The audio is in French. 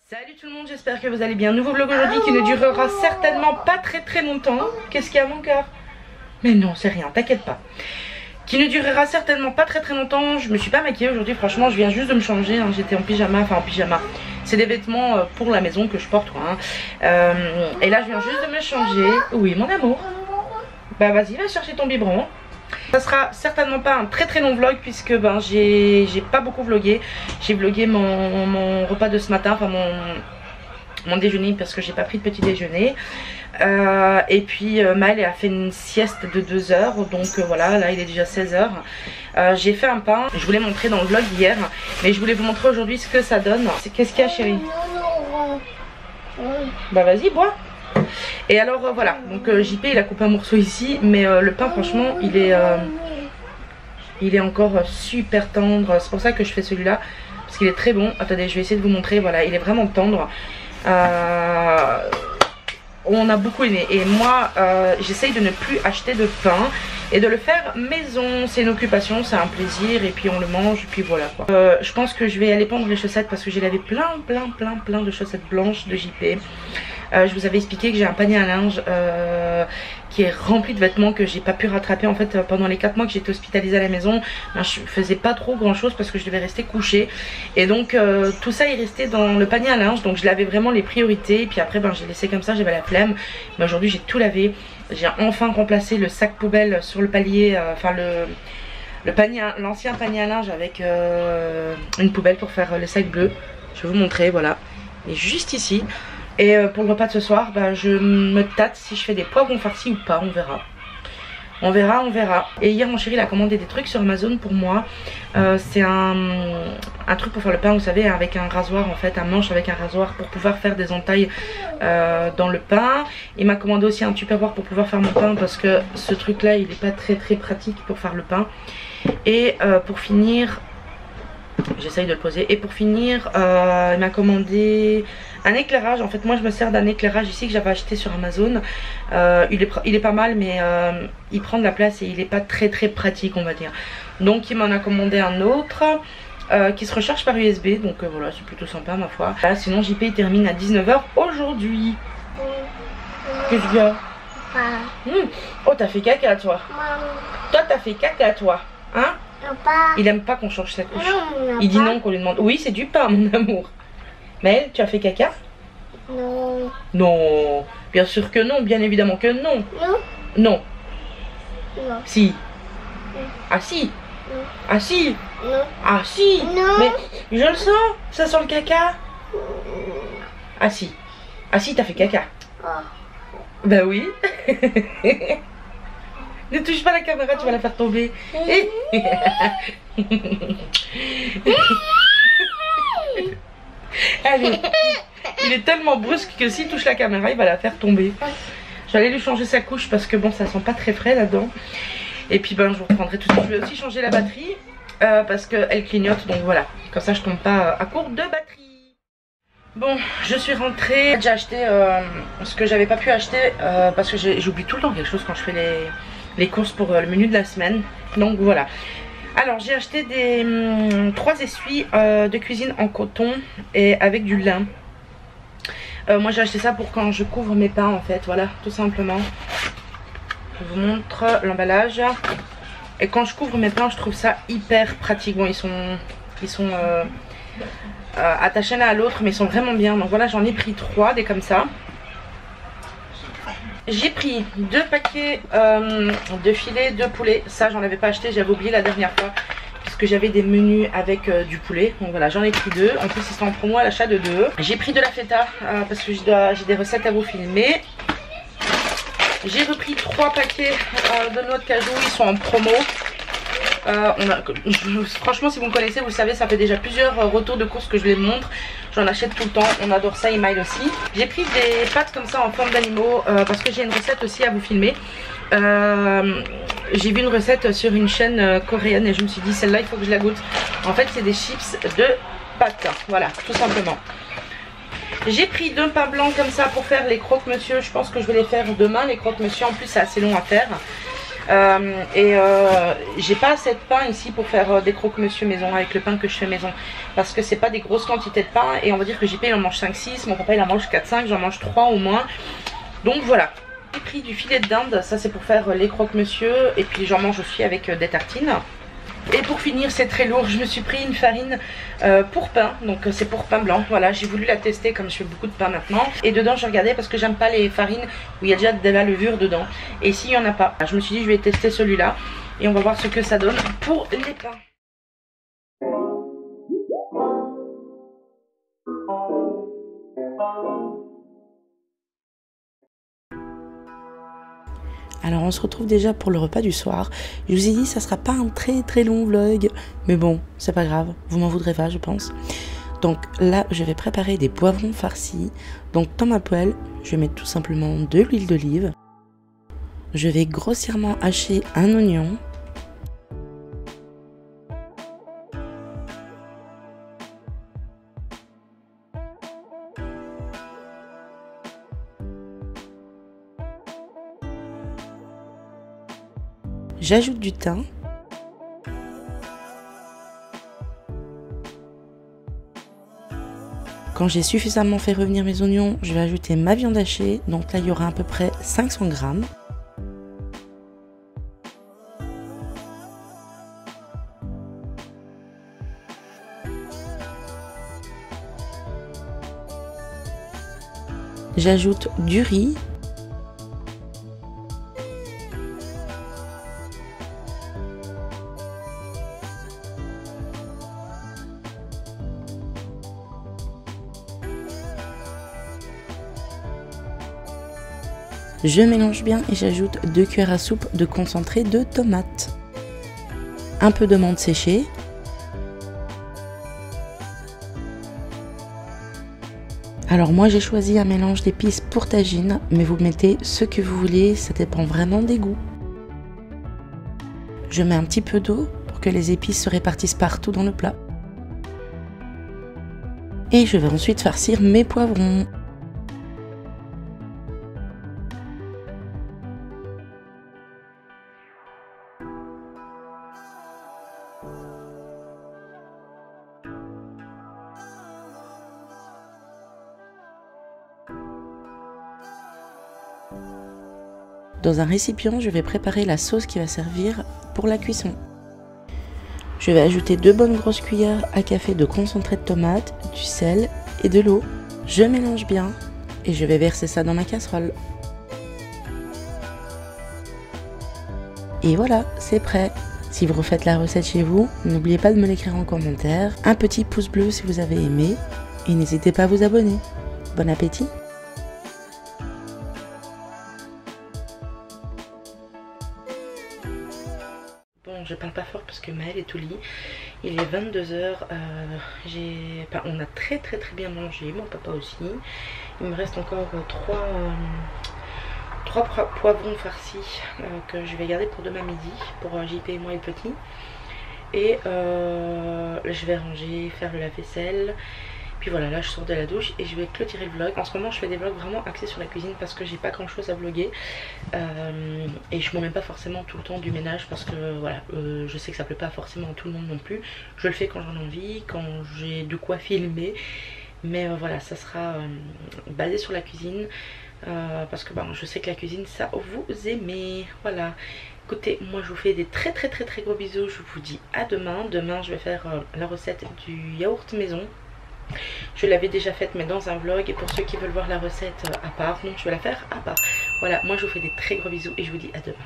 Salut tout le monde, j'espère que vous allez bien. Nouveau vlog aujourd'hui qui ne durera certainement pas très longtemps. Qu'est-ce qu'il y a mon cœur? Mais non, c'est rien, t'inquiète pas. Qui ne durera certainement pas très longtemps. Je me suis pas maquillée aujourd'hui, franchement je viens juste de me changer, hein. J'étais en pyjama, enfin en pyjama. C'est des vêtements pour la maison que je porte quoi, hein. Et là je viens juste de me changer. Oui mon amour. Bah vas-y, va chercher ton biberon. Ça sera certainement pas un très long vlog puisque ben j'ai pas beaucoup vlogué. J'ai vlogué mon repas de ce matin, enfin mon déjeuner parce que j'ai pas pris de petit déjeuner. Et puis Maëlle a fait une sieste de 2 heures, donc voilà, là il est déjà 16 h. J'ai fait un pain, je voulais montrer dans le vlog hier, mais je voulais vous montrer aujourd'hui ce que ça donne. Qu'est-ce qu'il y a chérie? Bah vas-y bois. Et alors voilà, donc JP il a coupé un morceau ici, mais le pain franchement il est encore super tendre. C'est pour ça que je fais celui-là, parce qu'il est très bon. Attendez, je vais essayer de vous montrer, voilà, il est vraiment tendre. On a beaucoup aimé et moi j'essaye de ne plus acheter de pain et de le faire maison. C'est une occupation, c'est un plaisir et puis on le mange et puis voilà quoi. Je pense que je vais aller pendre les chaussettes parce que j'ai lavé plein de chaussettes blanches de JP. Je vous avais expliqué que j'ai un panier à linge qui est rempli de vêtements que j'ai pas pu rattraper en fait pendant les 4 mois que j'étais hospitalisée à la maison. Ben, je faisais pas trop grand chose parce que je devais rester couchée et donc tout ça est resté dans le panier à linge, donc je lavais vraiment les priorités et puis après ben, j'ai laissé comme ça, j'avais la flemme. Mais aujourd'hui j'ai tout lavé, j'ai enfin remplacé le sac poubelle sur le palier, enfin le panier, l'ancien panier à linge avec une poubelle pour faire le sac bleu. Je vais vous montrer, voilà, il est juste ici. Et pour le repas de ce soir, bah, je me tâte si je fais des poivrons farcis ou pas, on verra. On verra. Et hier mon chéri il a commandé des trucs sur Amazon pour moi. C'est un truc pour faire le pain, vous savez, avec un rasoir en fait, un manche avec un rasoir pour pouvoir faire des entailles dans le pain. Il m'a commandé aussi un tupperware pour pouvoir faire mon pain parce que ce truc là il n'est pas très pratique pour faire le pain. Et pour finir, j'essaye de le poser. Et pour finir, il m'a commandé un éclairage. En fait moi je me sers d'un éclairage ici que j'avais acheté sur Amazon. Il est pas mal mais il prend de la place et il est pas très pratique on va dire. Donc il m'en a commandé un autre qui se recharge par USB. Donc voilà, c'est plutôt sympa ma foi. Là, sinon JP il termine à 19 h aujourd'hui. Qu'est-ce qu'il y a? Oh t'as fait caca toi. Toi t'as fait caca toi. Hein? Il aime pas qu'on change sa couche. Il dit non qu'on lui demande. Oui c'est du pain mon amour. Maëlle, tu as fait caca? Non. Non. Bien sûr que non, bien évidemment que non. Non. Non. Non. Si. Non. Ah si. Non. Ah si. Non. Ah si. Non. Mais je le sens. Ça sent le caca. Ah si. Ah si, t'as fait caca. Oh. Bah oui. Ne touche pas la caméra, tu vas la faire tomber. Allez. Il est tellement brusque que s'il touche la caméra, il va la faire tomber. J'allais lui changer sa couche parce que bon, ça sent pas très frais là-dedans. Et puis ben, je vous reprendrai tout de suite. Je vais aussi changer la batterie parce qu'elle clignote. Donc voilà, comme ça je tombe pas à court de batterie. Bon, je suis rentrée. J'ai acheté ce que j'avais pas pu acheter parce que j'oublie tout le temps quelque chose quand je fais les courses pour le menu de la semaine. Donc voilà. Alors j'ai acheté des 3 essuies de cuisine en coton et avec du lin. Moi j'ai acheté ça pour quand je couvre mes pains en fait, voilà, tout simplement. Je vous montre l'emballage. Et quand je couvre mes pains je trouve ça hyper pratique. Bon ils sont attachés l'un à l'autre mais ils sont vraiment bien. Donc voilà, j'en ai pris 3 des comme ça. J'ai pris 2 paquets de filets de poulet. Ça j'en avais pas acheté, j'avais oublié la dernière fois puisque j'avais des menus avec du poulet. Donc voilà, j'en ai pris 2. En plus ils sont en promo à l'achat de 2. J'ai pris de la feta parce que j'ai des recettes à vous filmer. J'ai repris 3 paquets de noix de cajou, ils sont en promo. Franchement si vous me connaissez vous savez, ça fait déjà plusieurs retours de courses que je les montre. J'en achète tout le temps, on adore ça, et Maëlle aussi. J'ai pris des pâtes comme ça en forme d'animaux parce que j'ai une recette aussi à vous filmer. J'ai vu une recette sur une chaîne coréenne et je me suis dit celle-là il faut que je la goûte. En fait c'est des chips de pâtes, voilà, tout simplement. J'ai pris 2 pains blancs comme ça pour faire les croque-monsieur. Je pense que je vais les faire demain les croque-monsieur, en plus c'est assez long à faire. J'ai pas assez de pain ici pour faire des croque-monsieur maison avec le pain que je fais maison, parce que c'est pas des grosses quantités de pain, et on va dire que JP il en mange 5-6, mon papa il en mange 4-5, j'en mange 3 au moins. Donc voilà. J'ai pris du filet de dinde, ça c'est pour faire les croque-monsieur, et puis j'en mange aussi avec des tartines. Et pour finir, c'est très lourd, je me suis pris une farine pour pain, donc c'est pour pain blanc. Voilà, j'ai voulu la tester comme je fais beaucoup de pain maintenant. Et dedans, j'ai regardé parce que j'aime pas les farines où il y a déjà de la levure dedans. Et ici, il n'y en a pas. Je me suis dit, je vais tester celui-là et on va voir ce que ça donne pour les pains. Alors on se retrouve déjà pour le repas du soir. Je vous ai dit ça sera pas un très long vlog, mais bon c'est pas grave, vous m'en voudrez pas je pense. Donc là je vais préparer des poivrons farcis. Donc dans ma poêle je vais mettre tout simplement de l'huile d'olive. Je vais grossièrement hacher un oignon. J'ajoute du thym. Quand j'ai suffisamment fait revenir mes oignons, je vais ajouter ma viande hachée. Donc là, il y aura à peu près 500 grammes. J'ajoute du riz. Je mélange bien et j'ajoute 2 cuillères à soupe de concentré de tomates. Un peu de menthe séchée. Alors moi j'ai choisi un mélange d'épices pour tagine, mais vous mettez ce que vous voulez, ça dépend vraiment des goûts. Je mets un petit peu d'eau pour que les épices se répartissent partout dans le plat. Et je vais ensuite farcir mes poivrons. Dans un récipient, je vais préparer la sauce qui va servir pour la cuisson. Je vais ajouter 2 bonnes grosses cuillères à café de concentré de tomate, du sel et de l'eau. Je mélange bien et je vais verser ça dans ma casserole. Et voilà, c'est prêt. Si vous refaites la recette chez vous, n'oubliez pas de me l'écrire en commentaire. Un petit pouce bleu si vous avez aimé et n'hésitez pas à vous abonner. Bon appétit! Bon, je parle pas fort parce que Maël est au lit. Il est 22 h. On a très bien mangé, mon papa aussi. Il me reste encore 3 poivrons farcis que je vais garder pour demain midi, pour JP et moi et le petit. Et je vais ranger, faire le lave-vaisselle. Puis voilà, là je sors de la douche et je vais clôturer le vlog. En ce moment je fais des vlogs vraiment axés sur la cuisine parce que j'ai pas grand chose à vlogger. Et je m'en mets pas forcément tout le temps du ménage parce que voilà, je sais que ça plaît pas forcément à tout le monde non plus. Je le fais quand j'en ai envie, quand j'ai de quoi filmer. Mais voilà, ça sera basé sur la cuisine. Parce que je sais que la cuisine ça vous aimez. Voilà. Écoutez, moi je vous fais des très gros bisous. Je vous dis à demain. Demain je vais faire la recette du yaourt maison. Je l'avais déjà faite mais dans un vlog, et pour ceux qui veulent voir la recette à part, donc je vais la faire à part. Voilà, moi je vous fais des très gros bisous et je vous dis à demain.